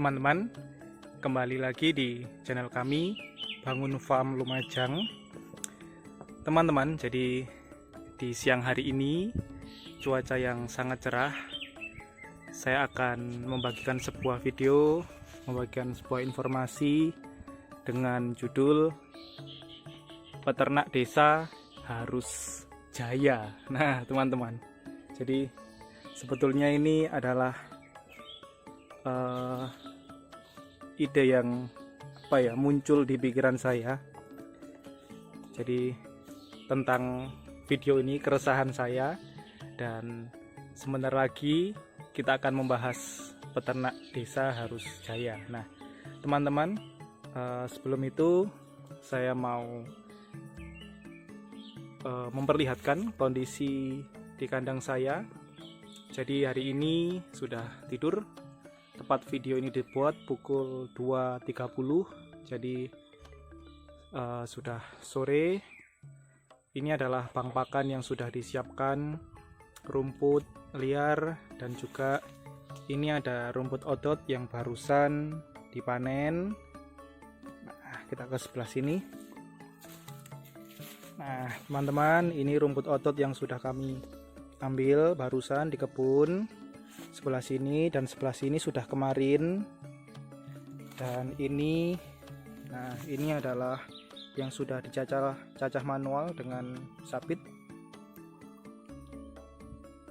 teman-teman, kembali lagi di channel kami Bangun Farm Lumajang. Teman-teman, jadi di siang hari ini cuaca yang sangat cerah. Saya akan membagikan sebuah video, membagikan sebuah informasi dengan judul Peternak Desa Harus Jaya. Nah, teman-teman, jadi sebetulnya ini adalah ide yang muncul di pikiran saya. Jadi tentang video ini keresahan saya, dan sebentar lagi kita akan membahas peternak desa harus jaya. Nah, teman-teman, sebelum itu saya mau memperlihatkan kondisi di kandang saya. Jadi hari ini sudah tidur. Tepat video ini dibuat pukul 2.30, jadi sudah sore. Ini adalah bang pakan yang sudah disiapkan, rumput liar, dan juga ini ada rumput odot yang barusan dipanen. Nah, kita ke sebelah sini. Nah, teman-teman, ini rumput odot yang sudah kami ambil barusan di kebun. Sebelah sini dan sebelah sini sudah kemarin, dan ini adalah yang sudah dicacah manual dengan sabit.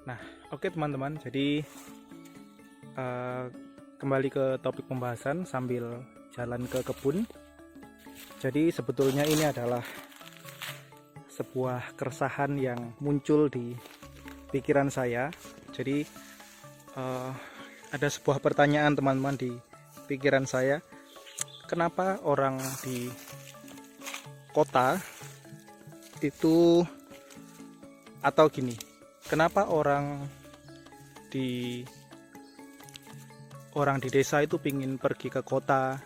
Nah, oke teman-teman, jadi kembali ke topik pembahasan sambil jalan ke kebun. Jadi sebetulnya ini adalah sebuah keresahan yang muncul di pikiran saya. Jadi ada sebuah pertanyaan teman-teman di pikiran saya, kenapa orang di kota itu, atau gini, kenapa orang di desa itu pingin pergi ke kota,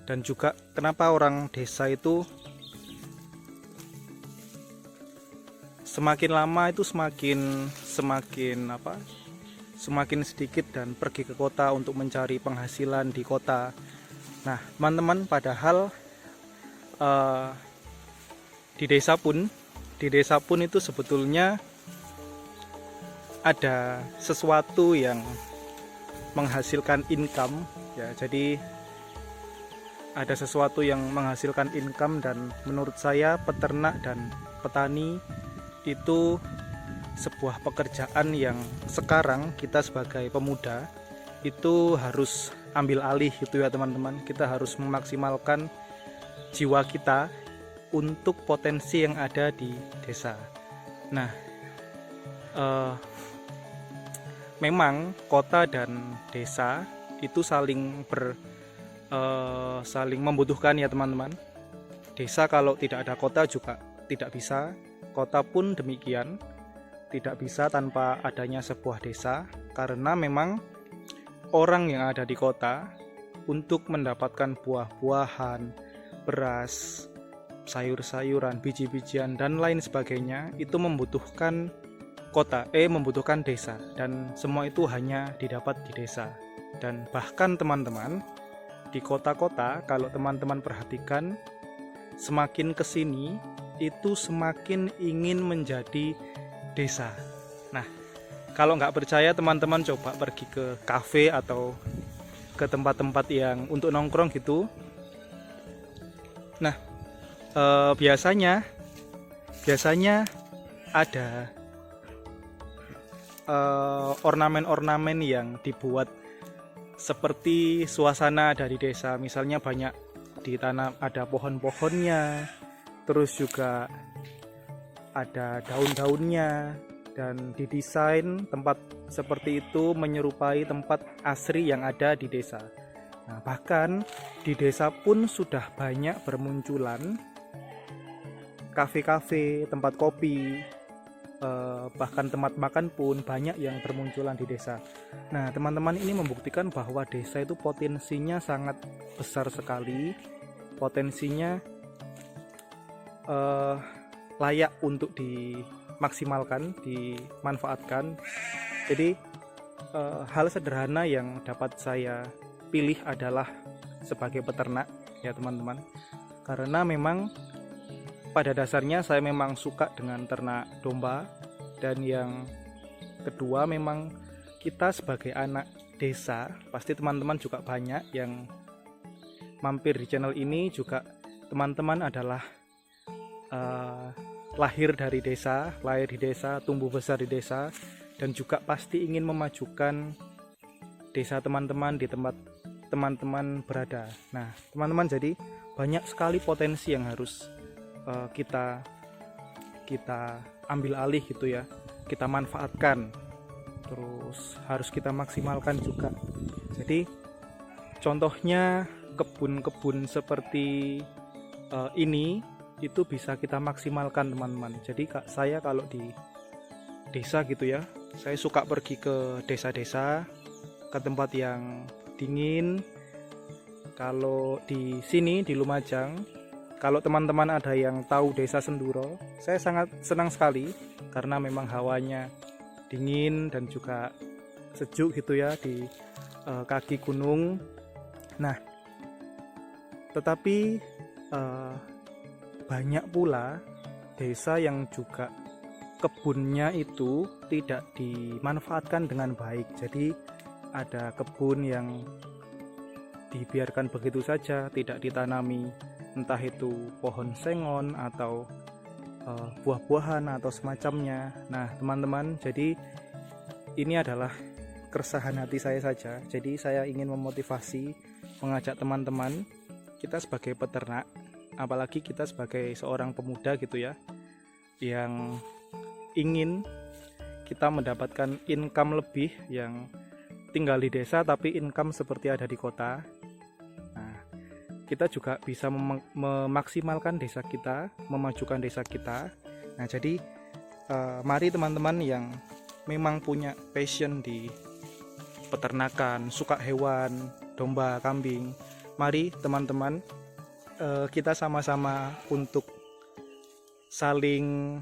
dan juga kenapa orang desa itu semakin lama itu semakin sedikit dan pergi ke kota untuk mencari penghasilan di kota. Nah, teman-teman, padahal di desa pun itu sebetulnya ada sesuatu yang menghasilkan income ya. Jadi ada sesuatu yang menghasilkan income, dan menurut saya peternak dan petani itu sebuah pekerjaan yang sekarang kita sebagai pemuda itu harus ambil alih gitu ya teman-teman. Kita harus memaksimalkan jiwa kita untuk potensi yang ada di desa. Nah, memang kota dan desa itu saling membutuhkan ya teman-teman. Desa kalau tidak ada kota juga tidak bisa, kota pun demikian tidak bisa tanpa adanya sebuah desa, karena memang orang yang ada di kota untuk mendapatkan buah-buahan, beras, sayur-sayuran, biji-bijian, dan lain sebagainya itu membutuhkan membutuhkan desa, dan semua itu hanya didapat di desa. Dan bahkan teman-teman, di kota-kota kalau teman-teman perhatikan, semakin kesini itu semakin ingin menjadi desa. Nah, kalau nggak percaya teman-teman coba pergi ke kafe atau ke tempat-tempat yang untuk nongkrong gitu. Nah, biasanya ada ornamen-ornamen yang dibuat seperti suasana dari desa. Misalnya banyak ditanam, ada pohon-pohonnya, terus juga ada daun-daunnya, dan didesain tempat seperti itu menyerupai tempat asri yang ada di desa. Nah, bahkan di desa pun sudah banyak bermunculan kafe-kafe, tempat kopi, bahkan tempat makan pun banyak yang bermunculan di desa. Nah, teman-teman, ini membuktikan bahwa desa itu potensinya sangat besar sekali. Potensinya layak untuk dimaksimalkan, dimanfaatkan. Jadi hal sederhana yang dapat saya pilih adalah sebagai peternak ya teman-teman, karena memang pada dasarnya saya memang suka dengan ternak domba. Dan yang kedua, memang kita sebagai anak desa, pasti teman-teman juga banyak yang mampir di channel ini juga teman-teman adalah lahir di desa, tumbuh besar di desa, dan juga pasti ingin memajukan desa teman-teman di tempat teman-teman berada. Nah teman-teman, jadi banyak sekali potensi yang harus kita ambil alih gitu ya, kita manfaatkan, terus harus kita maksimalkan juga. Jadi contohnya kebun-kebun seperti ini itu bisa kita maksimalkan teman-teman. Jadi saya kalau di desa gitu ya, saya suka pergi ke desa-desa, ke tempat yang dingin. Kalau di sini di Lumajang, kalau teman-teman ada yang tahu desa Senduro, saya sangat senang sekali karena memang hawanya dingin dan juga sejuk gitu ya di kaki gunung. Nah, tetapi banyak pula desa yang juga kebunnya itu tidak dimanfaatkan dengan baik. Jadi ada kebun yang dibiarkan begitu saja, tidak ditanami, entah itu pohon sengon atau buah-buahan atau semacamnya. Nah teman-teman, jadi ini adalah keresahan hati saya saja. Jadi saya ingin memotivasi, mengajak teman-teman, kita sebagai peternak, apalagi kita sebagai seorang pemuda gitu ya, yang ingin kita mendapatkan income lebih, yang tinggal di desa tapi income seperti ada di kota. Kita juga bisa memaksimalkan desa kita, memajukan desa kita. Nah jadi mari teman-teman yang memang punya passion di peternakan, suka hewan, domba, kambing, mari teman-teman kita sama-sama untuk saling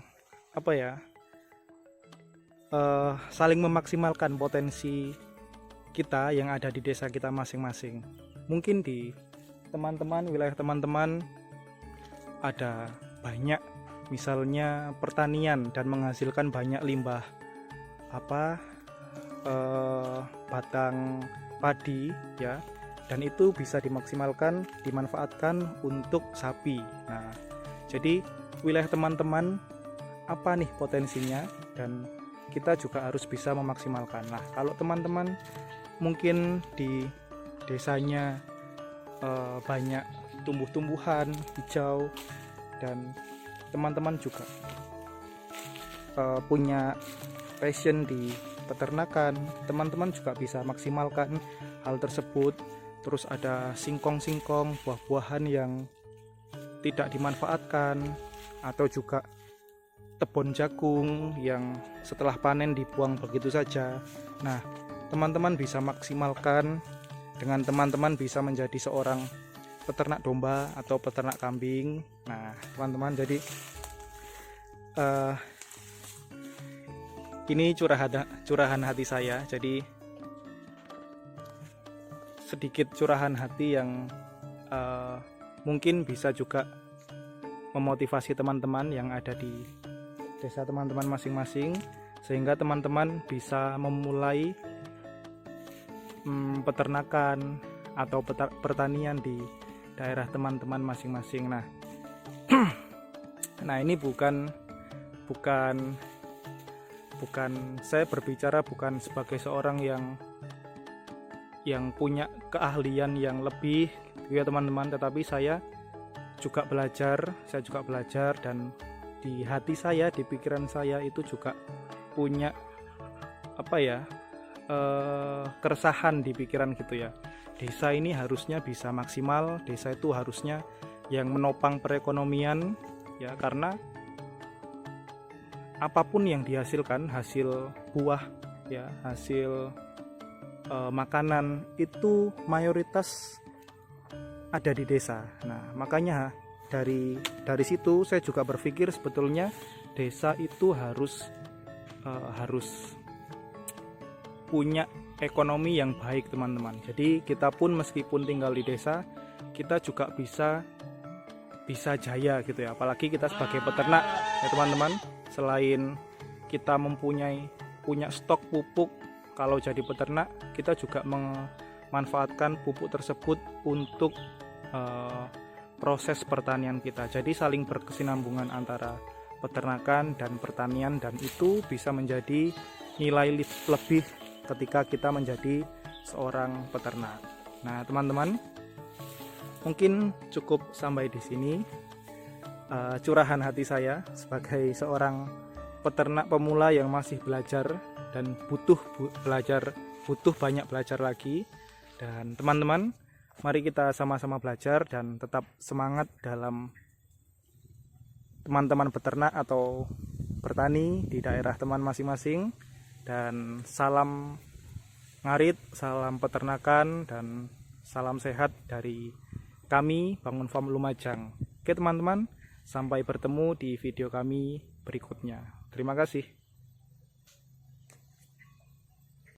saling memaksimalkan potensi kita yang ada di desa kita masing-masing. Mungkin di teman-teman, wilayah teman-teman ada banyak misalnya pertanian dan menghasilkan banyak limbah batang padi ya, dan itu bisa dimaksimalkan, dimanfaatkan untuk sapi. Nah jadi wilayah teman-teman apa nih potensinya, dan kita juga harus bisa memaksimalkan. Nah kalau teman-teman mungkin di desanya banyak tumbuh-tumbuhan hijau dan teman-teman juga punya passion di peternakan, teman-teman juga bisa maksimalkan hal tersebut. Terus ada singkong-singkong, buah-buahan yang tidak dimanfaatkan, atau juga tebon jagung yang setelah panen dibuang begitu saja. Nah teman-teman bisa maksimalkan dengan teman-teman bisa menjadi seorang peternak domba atau peternak kambing. Nah teman-teman, jadi ini curahan hati saya. Jadi sedikit curahan hati yang mungkin bisa juga memotivasi teman-teman yang ada di desa teman-teman masing-masing, sehingga teman-teman bisa memulai peternakan atau pertanian di daerah teman-teman masing-masing. Nah, nah ini bukan saya berbicara bukan sebagai seorang yang punya keahlian yang lebih ya teman-teman, tetapi saya juga belajar dan di hati saya, di pikiran saya itu juga punya keresahan di pikiran gitu ya. Desa ini harusnya bisa maksimal, desa itu harusnya yang menopang perekonomian ya, karena apapun yang dihasilkan, hasil buah ya, hasil makanan itu mayoritas ada di desa. Nah makanya dari situ saya juga berpikir sebetulnya desa itu harus punya ekonomi yang baik teman-teman. Jadi kita pun meskipun tinggal di desa, kita juga bisa jaya gitu ya. Apalagi kita sebagai peternak ya teman-teman. Selain kita punya stok pupuk, kalau jadi peternak kita juga memanfaatkan pupuk tersebut untuk proses pertanian kita. Jadi saling berkesinambungan antara peternakan dan pertanian, dan itu bisa menjadi nilai lebih ketika kita menjadi seorang peternak. Nah teman-teman, mungkin cukup sampai di sini curahan hati saya sebagai seorang peternak pemula yang masih belajar dan butuh banyak belajar lagi. Dan teman-teman, mari kita sama-sama belajar dan tetap semangat dalam teman-teman peternak atau bertani di daerah teman masing-masing. Dan salam ngarit, salam peternakan, dan salam sehat dari kami Bangun Farm Lumajang. Oke teman-teman, sampai bertemu di video kami berikutnya. Terima kasih.